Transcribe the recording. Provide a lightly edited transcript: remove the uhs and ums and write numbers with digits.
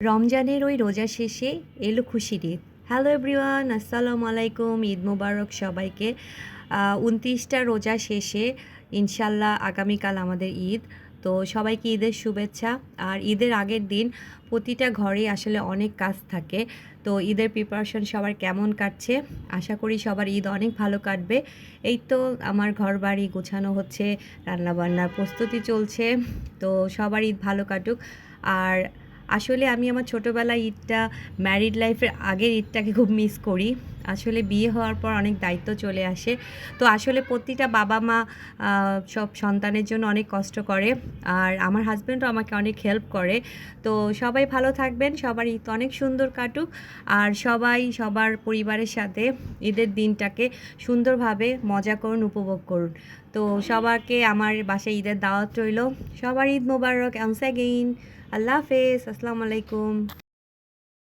রমজানের ওই রোজা শেষে এলো খুশির ঈদ। হ্যালো এভরিওয়ান, আসসালামু আলাইকুম। ঈদ মোবারক সবাইকে। ২৯টা রোজা শেষে ইনশাল্লাহ আগামীকাল আমাদের ঈদ। তো সবাইকে ঈদের শুভেচ্ছা। আর ঈদের আগের দিন প্রতিটা ঘরে আসলে অনেক কাজ থাকে। তো ঈদের প্রিপারেশন সবার কেমন কাটছে? আশা করি সবার ঈদ অনেক ভালো কাটবে। এই তো আমার ঘরবাড়ি গোছানো হচ্ছে, রান্নাবান্নার প্রস্তুতি চলছে। তো সবার ঈদ ভালো কাটুক। আর আসলে আমি আমার ছোটোবেলার ঈদটা, ম্যারিড লাইফের আগের ঈদটাকে খুব মিস করি। আসলে বিয়ে হওয়ার পর অনেক দায়িত্ব চলে আসে। তো আসলে প্রতিটা বাবা মা সব সন্তানের জন্য অনেক কষ্ট করে। আর আমার হাজব্যান্ডও আমাকে অনেক হেল্প করে। তো সবাই ভালো থাকবেন, সবার ঈদ অনেক সুন্দর কাটুক। আর সবাই সবার পরিবারের সাথে ঈদের দিনটাকে সুন্দরভাবে মজা করুন, উপভোগ করুন। তো সবাইকে আমার বাসায় ঈদের দাওয়াত রইল। সবার ঈদ মোবারক। অনস অ্যাগেইন। আল্লাহ হাফেজ। আসসালামু আলাইকুম।